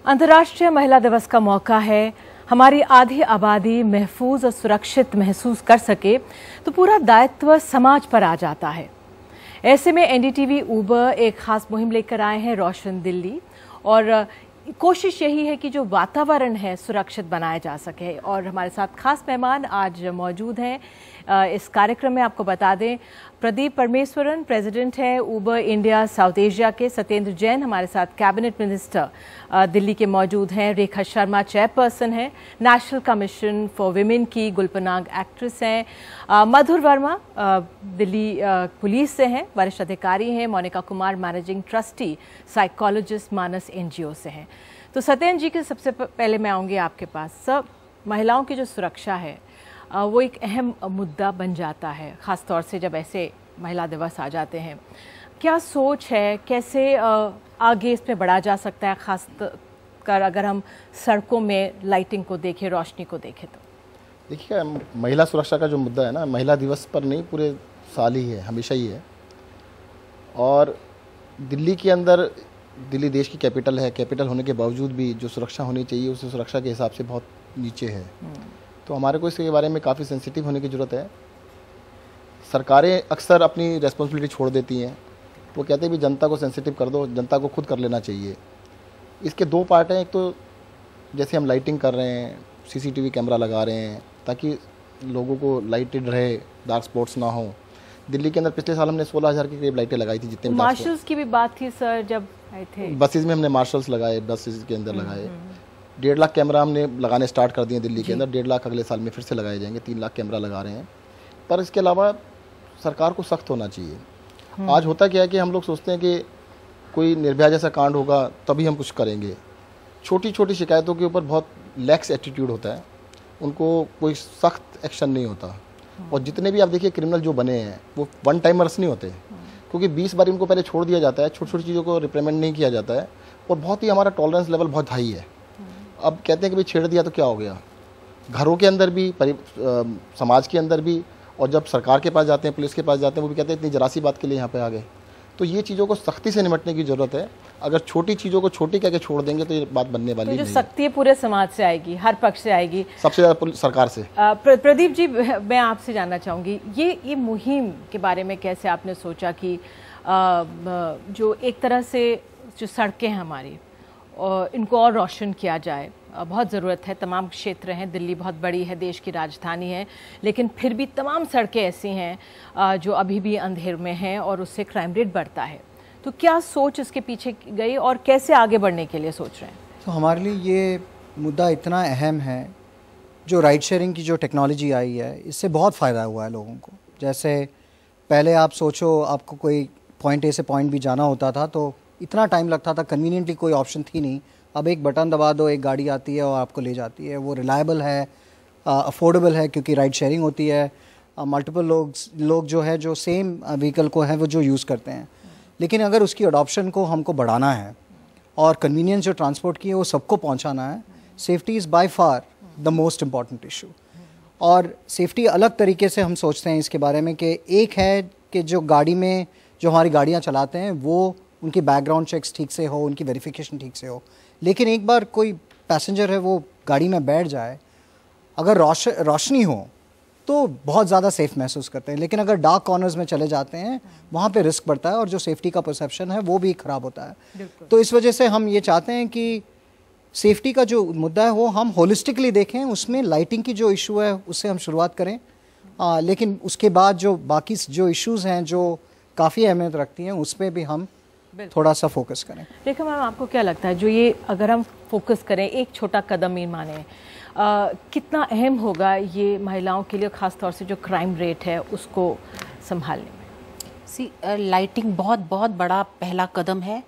अंतर्राष्ट्रीय महिला दिवस का मौका है। हमारी आधी आबादी महफूज और सुरक्षित महसूस कर सके तो पूरा दायित्व समाज पर आ जाता है। ऐसे में एनडीटीवी उबर एक खास मुहिम लेकर आए हैं, रोशन दिल्ली, और कोशिश यही है कि जो वातावरण है सुरक्षित बनाया जा सके। और हमारे साथ खास मेहमान आज मौजूद हैं इस कार्यक्रम में। आपको बता दें, प्रदीप परमेश्वरन प्रेसिडेंट हैं उबर इंडिया साउथ एशिया के, सत्येंद्र जैन हमारे साथ कैबिनेट मिनिस्टर दिल्ली के मौजूद हैं, रेखा शर्मा चेयरपर्सन हैं नेशनल कमीशन फॉर विमेन की, गुलपनाग एक्ट्रेस हैं, मधुर वर्मा दिल्ली पुलिस से हैं, वरिष्ठ अधिकारी हैं, Monika Kumar managing trustee psychologist Manas NGO से हैं। तो सत्येंद्र जी के सबसे पहले मैं आऊँगी आपके पास। सब महिलाओं की जो सुरक्षा है वो एक अहम मुद्दा बन जाता है, ख़ास तौर से जब ऐसे महिला दिवस आ जाते हैं। क्या सोच है, कैसे आगे इसमें बढ़ा जा सकता है, ख़ास कर अगर हम सड़कों में लाइटिंग को देखें, रोशनी को देखें? तो देखिए, महिला सुरक्षा का जो मुद्दा है ना, महिला दिवस पर नहीं, पूरे साल ही है, हमेशा ही है। और दिल्ली के अंदर, दिल्ली देश की कैपिटल है, कैपिटल होने के बावजूद भी जो सुरक्षा होनी चाहिए उस सुरक्षा के हिसाब से बहुत नीचे है। तो हमारे को इसके बारे में काफ़ी सेंसिटिव होने की ज़रूरत है। सरकारें अक्सर अपनी रेस्पॉन्सिबिलिटी छोड़ देती हैं। वो कहते हैं भी जनता को सेंसिटिव कर दो, जनता को खुद कर लेना चाहिए। इसके दो पार्ट हैं। एक तो जैसे हम लाइटिंग कर रहे हैं, सीसीटीवी कैमरा लगा रहे हैं ताकि लोगों को लाइटेड रहे, डार्क स्पॉट्स ना हो। दिल्ली के अंदर पिछले साल हमने 16,000 के करीब लाइटें लगाई थी। जितने मार्शल्स की भी बात थी सर जब आए थे, बसेज में हमने मार्शल्स लगाए, बसेज के अंदर लगाए। 1.5 लाख कैमरा हमने लगाने स्टार्ट कर दिए दिल्ली के अंदर। 1.5 लाख अगले साल में फिर से लगाए जाएंगे। 3 लाख कैमरा लगा रहे हैं। पर इसके अलावा सरकार को सख्त होना चाहिए। आज होता क्या है कि हम लोग सोचते हैं कि कोई निर्भया जैसा कांड होगा तभी हम कुछ करेंगे। छोटी छोटी शिकायतों के ऊपर बहुत लैक्स एटीट्यूड होता है, उनको कोई सख्त एक्शन नहीं होता। और जितने भी आप देखिए क्रिमिनल जो बने हैं वो वन टाइमर्स नहीं होते, क्योंकि 20 बार इनको पहले छोड़ दिया जाता है, छोटी छोटी चीज़ों को रिप्रेमेंड नहीं किया जाता है। और बहुत ही हमारा टॉलरेंस लेवल बहुत हाई है। अब कहते हैं कि भाई छेड़ दिया तो क्या हो गया, घरों के अंदर भी, समाज के अंदर भी, और जब सरकार के पास जाते हैं, पुलिस के पास जाते हैं, वो भी कहते हैं इतनी जरा सी बात के लिए यहाँ पे आ गए। तो ये चीज़ों को सख्ती से निपटने की ज़रूरत है। अगर छोटी चीज़ों को छोटी कह के छोड़ देंगे तो ये बात बनने वाली नहीं है। सख्ती पूरे समाज से आएगी, हर पक्ष से आएगी, सबसे ज़्यादा सरकार से। प्रदीप जी, मैं आपसे जानना चाहूँगी, ये मुहिम के बारे में कैसे आपने सोचा कि जो एक तरह से जो सड़कें हैं हमारी, और इनको और रोशन किया जाए। बहुत ज़रूरत है, तमाम क्षेत्र हैं, दिल्ली बहुत बड़ी है, देश की राजधानी है, लेकिन फिर भी तमाम सड़कें ऐसी हैं जो अभी भी अंधेर में हैं और उससे क्राइम रेट बढ़ता है। तो क्या सोच इसके पीछे गई और कैसे आगे बढ़ने के लिए सोच रहे हैं? तो हमारे लिए ये मुद्दा इतना अहम है, जो राइड शेयरिंग की जो टेक्नोलॉजी आई है इससे बहुत फ़ायदा हुआ है लोगों को। जैसे पहले आप सोचो, आपको कोई पॉइंट ए से पॉइंट बी जाना होता था तो इतना टाइम लगता था, कन्वीनियंटली कोई ऑप्शन थी नहीं। अब एक बटन दबा दो, एक गाड़ी आती है और आपको ले जाती है। वो रिलायबल है, अफोर्डेबल है, क्योंकि राइड शेयरिंग होती है। मल्टीपल लोग जो है जो सेम व्हीकल को है वो जो यूज़ करते हैं। लेकिन अगर उसकी अडॉप्शन को हमको बढ़ाना है और कन्वीनियंस जो ट्रांसपोर्ट की है वो सबको पहुंचाना है, safety is by far the most important issue. और सेफ्टी अलग तरीके से हम सोचते हैं इसके बारे में कि एक है कि जो गाड़ी में जो हमारी गाड़ियाँ चलाते हैं वो उनकी बैकग्राउंड चेक्स ठीक से हो, उनकी वेरिफिकेशन ठीक से हो। लेकिन एक बार कोई पैसेंजर है वो गाड़ी में बैठ जाए, अगर रोशनी हो तो बहुत ज़्यादा सेफ़ महसूस करते हैं। लेकिन अगर डार्क कॉर्नर्स में चले जाते हैं वहाँ पे रिस्क बढ़ता है और जो सेफ्टी का परसेप्शन है वो भी ख़राब होता है। तो इस वजह से हम ये चाहते हैं कि सेफ्टी का जो मुद्दा है वो हम होलिस्टिकली देखें। उसमें लाइटिंग की जो इशू है उससे हम शुरुआत करें, लेकिन उसके बाद जो बाकी जो इश्यूज़ हैं जो काफ़ी अहमियत रखती हैं उस पर भी हम थोड़ा सा फोकस करें। रेखा मैम, आपको क्या लगता है, जो ये अगर हम फोकस करें, एक छोटा कदम ही माने, कितना अहम होगा ये महिलाओं के लिए, ख़ास तौर से जो क्राइम रेट है उसको संभालने में? लाइटिंग बहुत बहुत बड़ा पहला कदम है।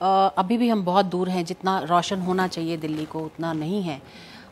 अभी भी हम बहुत दूर हैं, जितना रोशन होना चाहिए दिल्ली को उतना नहीं है।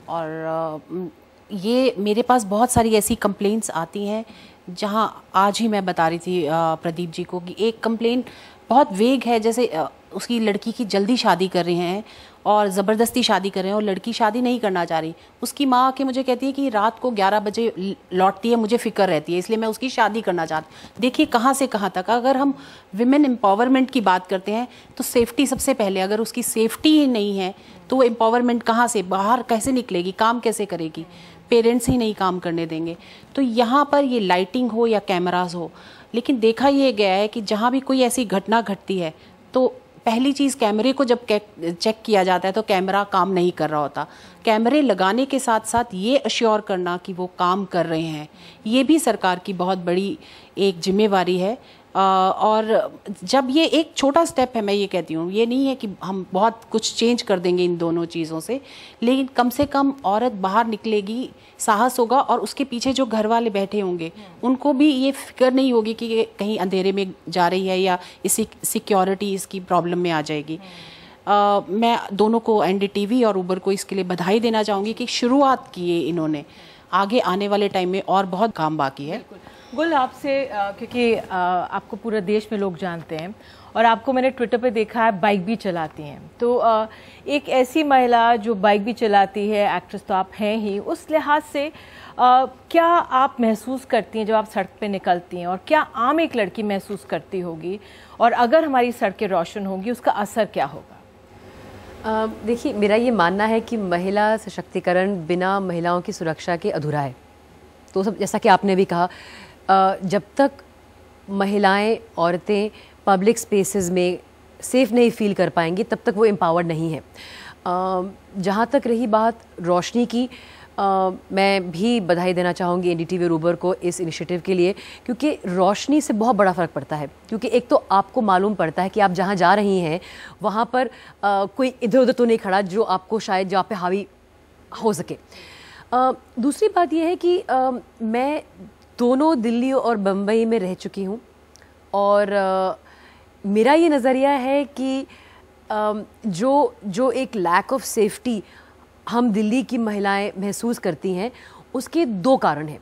और ये मेरे पास बहुत सारी ऐसी कंप्लेंट्स आती हैं, जहां आज ही मैं बता रही थी प्रदीप जी को कि एक कंप्लेंट बहुत वेग है, जैसे उसकी लड़की की जल्दी शादी कर रहे हैं और ज़बरदस्ती शादी कर रहे हैं और लड़की शादी नहीं करना चाह रही। उसकी माँ आके मुझे कहती है कि रात को 11 बजे लौटती है, मुझे फ़िक्र रहती है, इसलिए मैं उसकी शादी करना चाहती। देखिए कहाँ से कहाँ तक। अगर हम विमेन एम्पावरमेंट की बात करते हैं तो सेफ्टी सबसे पहले। अगर उसकी सेफ्टी ही नहीं है तो वो एम्पावरमेंट कहाँ से, बाहर कैसे निकलेगी, काम कैसे करेगी? पेरेंट्स ही नहीं काम करने देंगे। तो यहाँ पर ये लाइटिंग हो या कैमरास हो, लेकिन देखा ये गया है कि जहाँ भी कोई ऐसी घटना घटती है तो पहली चीज़ कैमरे को जब चेक किया जाता है तो कैमरा काम नहीं कर रहा होता। कैमरे लगाने के साथ साथ ये अश्योर करना कि वो काम कर रहे हैं, ये भी सरकार की बहुत बड़ी एक जिम्मेवारी है। और जब ये एक छोटा स्टेप है, मैं ये कहती हूँ, ये नहीं है कि हम बहुत कुछ चेंज कर देंगे इन दोनों चीज़ों से, लेकिन कम से कम औरत बाहर निकलेगी, साहस होगा, और उसके पीछे जो घर वाले बैठे होंगे उनको भी ये फिक्र नहीं होगी कि कहीं अंधेरे में जा रही है या इसी सिक्योरिटी इसकी प्रॉब्लम में आ जाएगी। मैं दोनों को, एनडीटीवी और उबर को, इसके लिए बधाई देना चाहूँगी कि शुरुआत की है इन्होंने। आगे आने वाले टाइम में और बहुत काम बाकी है। गुल, आपसे क्योंकि आपको पूरे देश में लोग जानते हैं और आपको मैंने ट्विटर पे देखा है बाइक भी चलाती हैं, तो एक ऐसी महिला जो बाइक भी चलाती है, एक्ट्रेस तो आप हैं ही, उस लिहाज से क्या आप महसूस करती हैं जब आप सड़क पे निकलती हैं, और क्या आम एक लड़की महसूस करती होगी, और अगर हमारी सड़कें रोशन होंगी उसका असर क्या होगा? देखिए, मेरा ये मानना है कि महिला सशक्तिकरण बिना महिलाओं की सुरक्षा के अधूरा है। तो सब, जैसा कि आपने भी कहा, जब तक महिलाएं, औरतें पब्लिक स्पेसेस में सेफ़ नहीं फील कर पाएंगी तब तक वो एम्पावर्ड नहीं है। जहाँ तक रही बात रोशनी की, मैं भी बधाई देना चाहूँगी एनडीटीवी और उबर को इस इनिशिएटिव के लिए, क्योंकि रोशनी से बहुत बड़ा फ़र्क पड़ता है। क्योंकि एक तो आपको मालूम पड़ता है कि आप जहाँ जा रही हैं वहाँ पर कोई इधर उधर तो नहीं खड़ा जो आपको शायद जहाँ पे हावी हो सके। दूसरी बात यह है कि मैं दोनों दिल्ली और बम्बई में रह चुकी हूँ, और मेरा ये नज़रिया है कि जो एक लैक ऑफ सेफ्टी हम दिल्ली की महिलाएं महसूस करती हैं, उसके दो कारण हैं।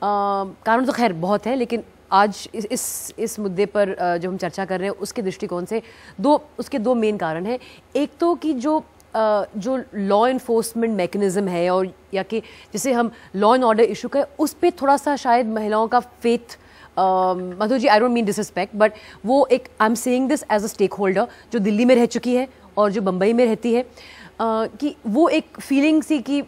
कारण तो खैर बहुत हैं, लेकिन आज इस मुद्दे पर जो हम चर्चा कर रहे हैं उसके दृष्टिकोण से उसके दो मेन कारण हैं। एक तो कि जो लॉ इन्फोर्समेंट मैकेनिज़्म है, और या कि जिसे हम लॉ एंड ऑर्डर इशू का, उस पर थोड़ा सा शायद महिलाओं का faith, Madhu ji, I don't mean disrespect, but वो एक, I am saying this as a stakeholder जो दिल्ली में रह चुकी है और जो बम्बई में रहती है, कि वो एक फीलिंग सी कि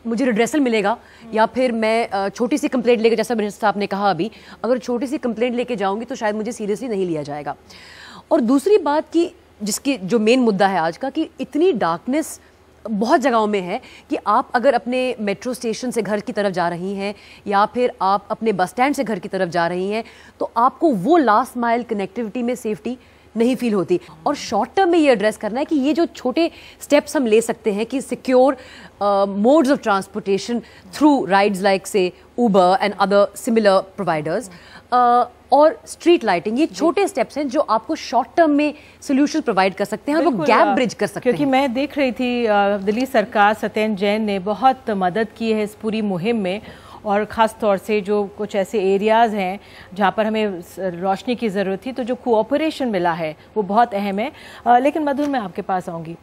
मुझे रिड्रेसल मिलेगा, या फिर मैं छोटी सी कंप्लेंट लेके, जैसा मिनिस्टर साहब ने कहा अभी, अगर छोटी सी कंप्लेंट लेके जाऊंगी तो शायद मुझे सीरियसली नहीं लिया जाएगा। और दूसरी बात कि जिसकी जो मेन मुद्दा है आज का, कि इतनी डार्कनेस बहुत जगहों में है कि आप अगर अपने मेट्रो स्टेशन से घर की तरफ जा रही हैं या फिर आप अपने बस स्टैंड से घर की तरफ जा रही हैं, तो आपको वो लास्ट माइल कनेक्टिविटी में सेफ्टी नहीं फील होती। और शॉर्ट टर्म में ये एड्रेस करना है कि ये जो छोटे स्टेप्स हम ले सकते हैं कि secure modes of transportation through rides like से उबर एंड अदर सिमिलर प्रोवाइडर्स, और स्ट्रीट लाइटिंग, ये छोटे स्टेप्स हैं जो आपको शॉर्ट टर्म में सोल्यूशन प्रोवाइड कर सकते हैं और वो गैप ब्रिज कर सकते हैं। क्योंकि मैं देख रही थी दिल्ली सरकार, सत्येंद्र जैन ने बहुत मदद की है इस पूरी मुहिम में, और ख़ास तौर से जो कुछ ऐसे एरियाज़ हैं जहाँ पर हमें रोशनी की ज़रूरत थी, तो जो कोऑपरेशन मिला है वो बहुत अहम है। लेकिन मधुर, मैं आपके पास आऊँगी।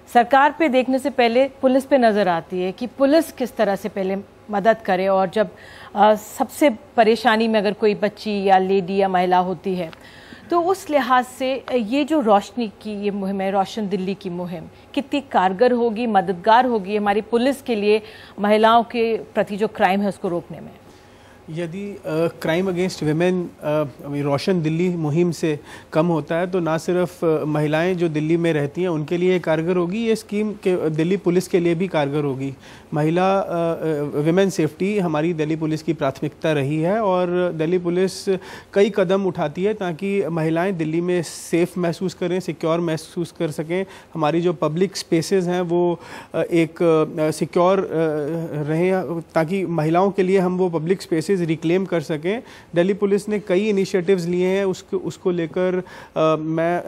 सरकार पे देखने से पहले पुलिस पे नज़र आती है कि पुलिस किस तरह से पहले मदद करे, और जब सबसे परेशानी में अगर कोई बच्ची या लेडी या महिला होती है, तो उस लिहाज से ये जो रोशनी की ये मुहिम है, रोशन दिल्ली की मुहिम, कितनी कारगर होगी, मददगार होगी हमारी पुलिस के लिए महिलाओं के प्रति जो क्राइम है उसको रोकने में? यदि क्राइम अगेंस्ट विमेन रोशन दिल्ली मुहिम से कम होता है तो ना सिर्फ महिलाएं जो दिल्ली में रहती हैं उनके लिए कारगर होगी, ये स्कीम के दिल्ली पुलिस के लिए भी कारगर होगी। महिला विमेन सेफ्टी हमारी दिल्ली पुलिस की प्राथमिकता रही है और दिल्ली पुलिस कई कदम उठाती है ताकि महिलाएं दिल्ली में सेफ़ महसूस करें, सिक्योर महसूस कर सकें। हमारी जो पब्लिक स्पेसेस हैं वो एक सिक्योर रहें, ताकि महिलाओं के लिए हम वो पब्लिक स्पेसेस स्पेसेस रिक्लेम कर सकें। दिल्ली पुलिस ने कई इनिशिएटिव्स लिए हैं, उसको लेकर मैं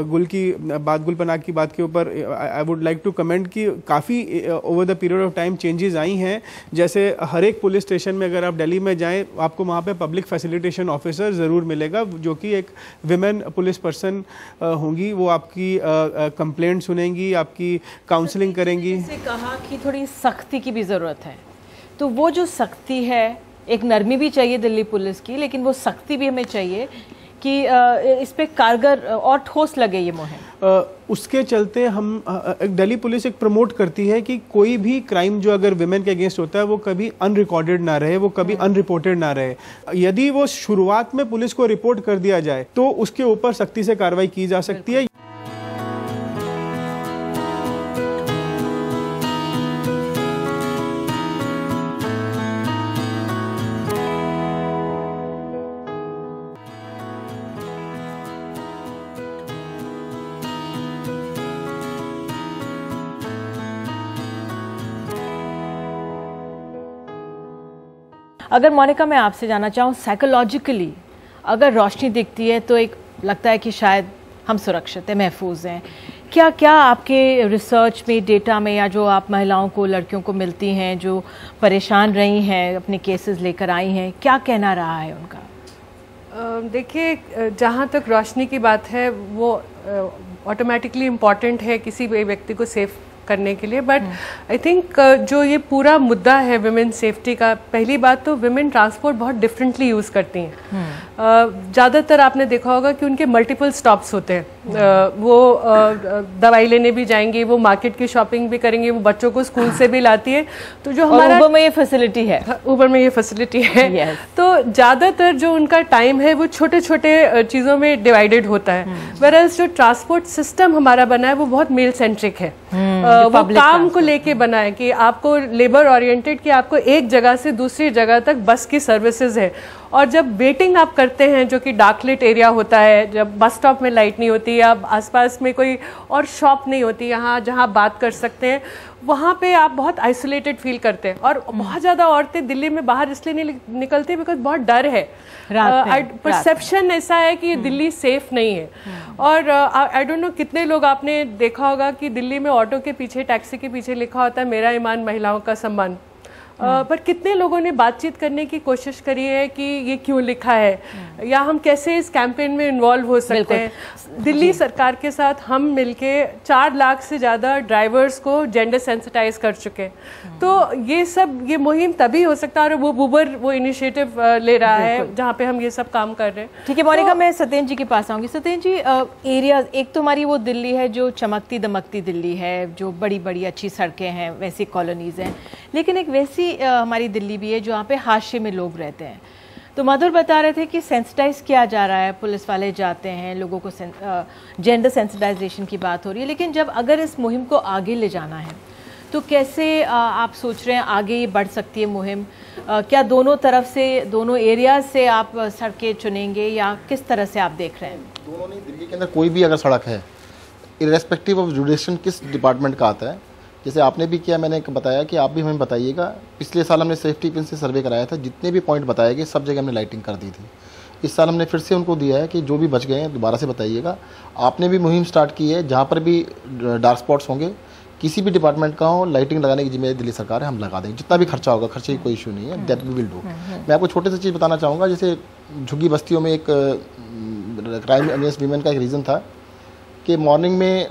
गुल पनाग की बात के ऊपर I would like to comment कि काफ़ी over the period of time changes आई हैं। जैसे हर एक पुलिस स्टेशन में अगर आप दिल्ली में जाएं, आपको वहाँ पे पब्लिक फैसिलिटेशन ऑफिसर ज़रूर मिलेगा, जो कि एक विमेन पुलिस पर्सन होंगी। वो आपकी कंप्लेंट सुनेंगी, आपकी काउंसलिंग करेंगी। जैसे कहा कि थोड़ी सख्ती की भी ज़रूरत है, तो वो जो सख्ती है, एक नरमी भी चाहिए दिल्ली पुलिस की, लेकिन वो सख्ती भी हमें चाहिए कि इस पे कारगर और ठोस लगे ये मुहिम। उसके चलते हम दिल्ली पुलिस एक प्रमोट करती है कि कोई भी क्राइम जो अगर विमेन के अगेंस्ट होता है वो कभी अनरिकॉर्डेड ना रहे, वो कभी अनरिपोर्टेड ना रहे। यदि वो शुरुआत में पुलिस को रिपोर्ट कर दिया जाए तो उसके ऊपर सख्ती से कार्रवाई की जा सकती है। अगर मोनिका मैं आपसे जानना चाहूँ, साइकोलॉजिकली अगर रोशनी दिखती है तो एक लगता है कि शायद हम सुरक्षित हैं, महफूज हैं। क्या क्या आपके रिसर्च में, डेटा में, या जो आप महिलाओं को, लड़कियों को मिलती हैं जो परेशान रही हैं, अपने केसेस लेकर आई हैं, क्या कहना रहा है उनका? देखिए, जहाँ तक रोशनी की बात है वो ऑटोमेटिकली इम्पॉर्टेंट है किसी भी व्यक्ति को सेफ करने के लिए, बट आई थिंक जो ये पूरा मुद्दा है विमेन सेफ्टी का, पहली बात तो विमेन ट्रांसपोर्ट बहुत डिफरेंटली यूज़ करती हैं। ज़्यादातर आपने देखा होगा कि उनके मल्टीपल स्टॉप्स होते हैं। वो दवाई लेने भी जाएंगी, वो मार्केट की शॉपिंग भी करेंगी, वो बच्चों को स्कूल से भी लाती है। तो जो हमारा उबर में ये फैसिलिटी है, उबर में ये फैसिलिटी है। yes. तो ज़्यादातर जो उनका टाइम है वो छोटे छोटे चीज़ों में डिवाइडेड होता है, वेयरएज़ जो ट्रांसपोर्ट सिस्टम हमारा बना है वो बहुत मेल सेंट्रिक है। वो काम को लेके बना है कि आपको लेबर ओरिएंटेड, कि आपको एक जगह से दूसरी जगह तक बस की सर्विसेज है। और जब वेटिंग आप करते हैं, जो कि डार्कलिट एरिया होता है, जब बस स्टॉप में लाइट नहीं होती, या आसपास में कोई और शॉप नहीं होती यहाँ जहाँ बात कर सकते हैं, वहाँ पे आप बहुत आइसोलेटेड फील करते हैं। और बहुत ज़्यादा औरतें दिल्ली में बाहर इसलिए नहीं निकलती बिकॉज बहुत डर है, परसेप्शन ऐसा है कि दिल्ली सेफ नहीं है। और आई डोंट नो कितने लोग आपने देखा होगा कि दिल्ली में ऑटो के पीछे, टैक्सी के पीछे लिखा होता है मेरा ईमान महिलाओं का सम्मान। पर कितने लोगों ने बातचीत करने की कोशिश करी है कि ये क्यों लिखा है, या हम कैसे इस कैंपेन में इन्वॉल्व हो सकते हैं। दिल्ली सरकार के साथ हम मिलके 4 लाख से ज़्यादा ड्राइवर्स को जेंडर सेंसिटाइज कर चुके हैं। तो ये मुहिम तभी हो सकता है, और वो उबर वो इनिशिएटिव ले रहा है जहाँ पे हम ये सब काम कर रहे हैं। ठीक है मोनिका, मैं सत्येंद्र जी के पास आऊँगी। सत्येंद्र जी, एरिया एक तो हमारी वो दिल्ली है जो चमकती दमकती दिल्ली है, जो बड़ी बड़ी अच्छी सड़कें हैं, वैसी कॉलोनीज़ हैं, लेकिन एक वैसी हमारी दिल्ली भी है जहाँ पे हाशिए में लोग रहते हैं। तो मधुर बता रहे थे कि सेंसिटाइज किया जा रहा है, पुलिस वाले जाते हैं, लोगों को जेंडर सेंसिटाइजेशन की बात हो रही है। लेकिन जब अगर इस मुहिम को आगे ले जाना है तो कैसे आप सोच रहे हैं आगे ये बढ़ सकती है मुहिम? क्या दोनों तरफ से, दोनों एरिया से आप सड़कें चुनेंगे, या किस तरह से आप देख रहे हैं? दोनों नहीं, दिल्ली के अंदर कोई भी अगर सड़क है, इर्रेस्पेक्टिव ऑफ जुडिशन किस डिपार्टमेंट का आता है, जैसे आपने भी किया, मैंने बताया कि आप भी हमें बताइएगा। पिछले साल हमने सेफ्टी पिन से सर्वे कराया था, जितने भी पॉइंट बताए गए सब जगह हमने लाइटिंग कर दी थी। इस साल हमने फिर से उनको दिया है कि जो भी बच गए हैं दोबारा से बताइएगा। आपने भी मुहिम स्टार्ट की है, जहाँ पर भी डार्क स्पॉट्स होंगे, किसी भी डिपार्टमेंट का हो, लाइटिंग लगाने की जिम्मेदारी दिल्ली सरकार है, हम लगा देंगे। जितना भी खर्चा होगा, खर्चे की कोई इशू नहीं है, दैट वी विल डू। मैं आपको छोटे से चीज़ बताना चाहूँगा, जैसे झुग्गी बस्तियों में एक क्राइम अगेंस्ट वीमेन का एक रीज़न था कि मॉर्निंग में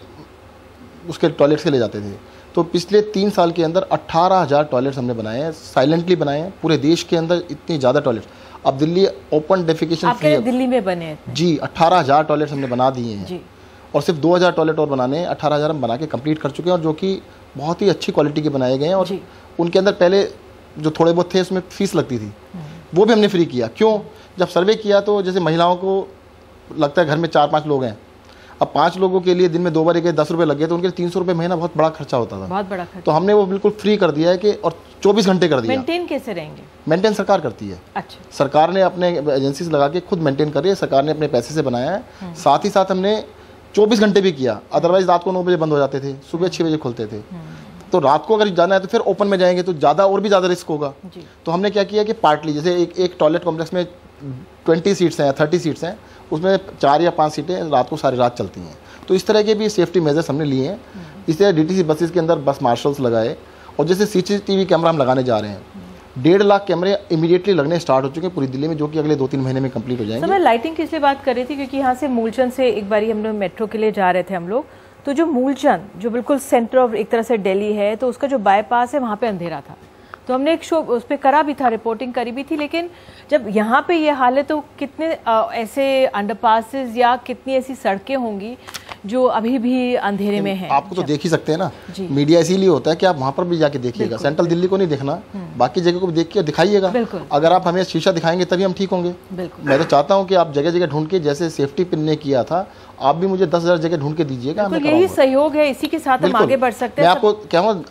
उसके टॉयलेट से ले जाते थे। तो पिछले 3 साल के अंदर 18,000 टॉयलेट्स हमने बनाए हैं, साइलेंटली बनाए हैं। पूरे देश के अंदर इतनी ज़्यादा टॉयलेट, अब दिल्ली ओपन डेफिकेशन फ्री है। दिल्ली में बने हैं जी, 18,000 टॉयलेट्स हमने बना दिए हैं जी। और सिर्फ 2,000 टॉयलेट और बनाने हैं, 18,000 हम बना के कंप्लीट कर चुके हैं, और जो कि बहुत ही अच्छी क्वालिटी के बनाए गए हैं। और उनके अंदर पहले जो थोड़े बहुत थे उसमें फीस लगती थी, वो भी हमने फ्री किया। क्यों? जब सर्वे किया तो जैसे महिलाओं को लगता है घर में 4-5 लोग हैं, अब 5 लोगों के लिए दिन में 2 बार 10 रुपये लग गए, तो उनके लिए 300 रुपये महीना बहुत बड़ा खर्चा होता था, बहुत बड़ा खर्चा। तो हमने वो बिल्कुल फ्री कर दिया है कि, और 24 घंटे कर दिया। मेंटेन कैसे रहेंगे? मेंटेन सरकार करती है। अच्छा, सरकार ने अपने एजेंसीज लगा के खुद मेंटेन कर रही है, सरकार ने अपने पैसे से बनाया है। साथ ही साथ हमने 24 घंटे भी किया, अदरवाइज रात को 9 बजे बंद हो जाते थे, सुबह 6 बजे खुलते थे। तो रात को अगर जाना है तो फिर ओपन में जाएंगे तो ज़्यादा और भी ज़्यादा रिस्क होगा। तो हमने क्या किया कि पार्टली, जैसे एक टॉयलेट कॉम्प्लेक्स में 20 सीट्स हैं या 30 सीट्स हैं, उसमें 4 या 5 सीटें रात को सारी रात चलती हैं। तो इस तरह के भी सेफ्टी मेजर्स हमने लिए हैं। इस तरह DTC बसेस के अंदर बस मार्शल्स लगाए, और जैसे CCTV कैमरा हम लगाने जा रहे हैं, 1.5 लाख कैमरे इमीडिएटली लगने स्टार्ट हो चुके हैं पूरी दिल्ली में, जो कि अगले 2-3 महीने में कंप्लीट हो जाएंगे। मैं लाइटिंग की इसलिए बात कर रही थी क्योंकि यहाँ से मूलचंद से एक बारी हम लोग मेट्रो के लिए जा रहे थे हम लोग, तो जो मूलचंद जो बिल्कुल सेंटर ऑफ एक तरह से दिल्ली है, तो उसका जो बाईपास है वहाँ पे अंधेरा था। तो हमने एक शो उस पर करा भी था, रिपोर्टिंग करी भी थी, लेकिन जब यहाँ पे ये हाल है तो कितने ऐसे अंडरपासेस या कितनी ऐसी सड़कें होंगी जो अभी भी अंधेरे में हैं। आपको तो देख ही सकते हैं ना, मीडिया इसीलिए होता है कि आप वहाँ पर भी जाके देखिएगा। सेंट्रल दिल्ली को नहीं देखना, बाकी जगह को भी देख के दिखाइएगा। अगर आप हमें शीशा दिखाएंगे तभी हम ठीक होंगे। मैं तो चाहता हूँ कि आप जगह जगह ढूंढ के, जैसे सेफ्टी पिन ने किया था, आप भी मुझे 10,000 जगह ढूंढ के दीजिएगा। यही सहयोग है, इसी के साथ हम आगे बढ़ सकते हैं। मैं आपको कहूँ,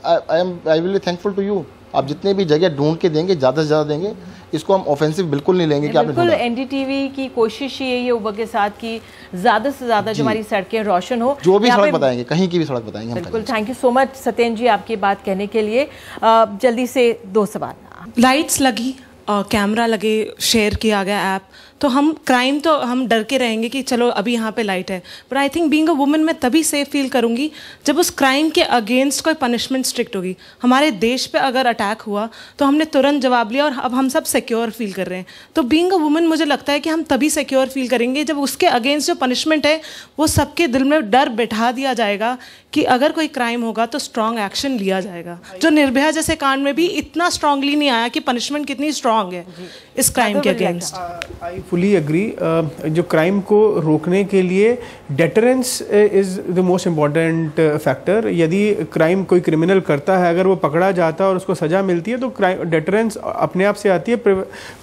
I will be thankful to you. आप जितने भी जगह ढूंढ के देंगे, ज़्यादा से ज़्यादा देंगे, इसको हम ऑफेंसिव बिल्कुल नहीं लेंगे कि आपने बिल्कुल। NDTV की कोशिश यही है उबर के साथ कि ज़्यादा से ज़्यादा जो हमारी सड़कें रोशन हो। जो भी सड़क बताएंगे, कहीं की भी सड़क बताएंगे। बिल्कुल। Thank you so much Satyendra ji आपकी बात कहने के लिए। जल्दी से 2 सवाल। लाइट्स लगी, कैमरा लगे, शेयर किया गया ऐप, तो हम क्राइम तो हम डर के रहेंगे कि चलो अभी यहाँ पे लाइट है, but I think being a woman मैं तभी सेफ फील करूँगी जब उस क्राइम के अगेंस्ट कोई पनिशमेंट स्ट्रिक्ट होगी। हमारे देश पे अगर अटैक हुआ तो हमने तुरंत जवाब लिया और अब हम सब सिक्योर फील कर रहे हैं। तो बीइंग अ वुमन मुझे लगता है कि हम तभी सिक्योर फील करेंगे जब उसके अगेंस्ट जो पनिशमेंट है वो सबके दिल में डर बैठा दिया जाएगा कि अगर कोई क्राइम होगा तो स्ट्रॉन्ग एक्शन लिया जाएगा। जो निर्भया जैसे कांड में भी इतना स्ट्रांगली नहीं आया कि पनिशमेंट कितनी स्ट्रांग है इस क्राइम के अगेंस्ट। I fully agree. जो क्राइम को रोकने के लिए deterrence is the most important factor. यदि क्राइम कोई क्रिमिनल करता है, अगर वो पकड़ा जाता है और उसको सजा मिलती है तो क्राइम डेटरेंस अपने आप से आती है।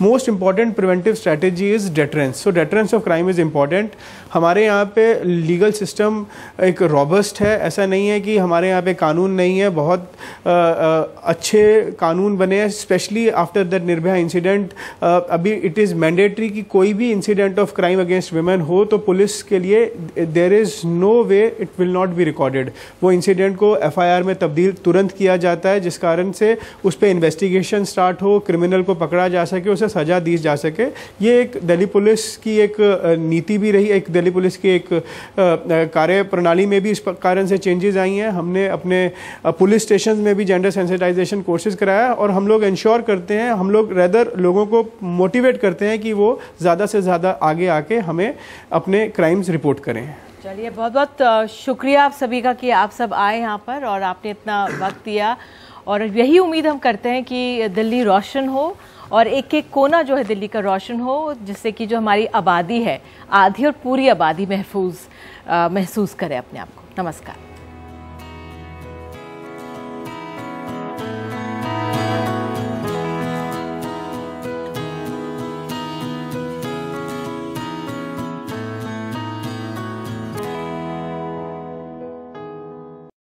Most important preventive strategy is deterrence. So deterrence of crime is important. हमारे यहाँ पे लीगल सिस्टम एक रॉबस्ट है। ऐसा नहीं है कि हमारे यहाँ पे कानून नहीं है, बहुत अच्छे कानून बने हैं, specially after that Nirbhaya incident. अभी इट इज़ मैंडेटरी कि कोई भी incident of crime against women हो तो पुलिस के लिए there is no way it will not be recorded. वो इंसिडेंट को FIR में तब्दील तुरंत किया जाता है, जिस कारण से उस पर इन्वेस्टिगेशन स्टार्ट हो, क्रिमिनल को पकड़ा जा सके, उसे सजा दी जा सके। ये एक दिल्ली पुलिस की एक नीति भी रही, एक दिल्ली पुलिस की एक कार्य प्रणाली में भी इस कारण से चेंजेस आई हैं। हमने अपने पुलिस स्टेशन में भी जेंडर सेंसिटाइजेशन कोर्सेज कराया और हम लोग इंश्योर करते हैं, हम लोग रेदर लोगों को मोटिवेट करते हैं कि वो ज़्यादा से ज़्यादा आगे आके हमें अपने क्राइम्स रिपोर्ट करें। चलिए, बहुत बहुत शुक्रिया आप सभी का कि आप सब आए यहाँ पर और आपने इतना वक्त दिया, और यही उम्मीद हम करते हैं कि दिल्ली रोशन हो और एक एक कोना जो है दिल्ली का रोशन हो, जिससे कि जो हमारी आबादी है, आधी और पूरी आबादी महसूस करे अपने आप को। नमस्कार।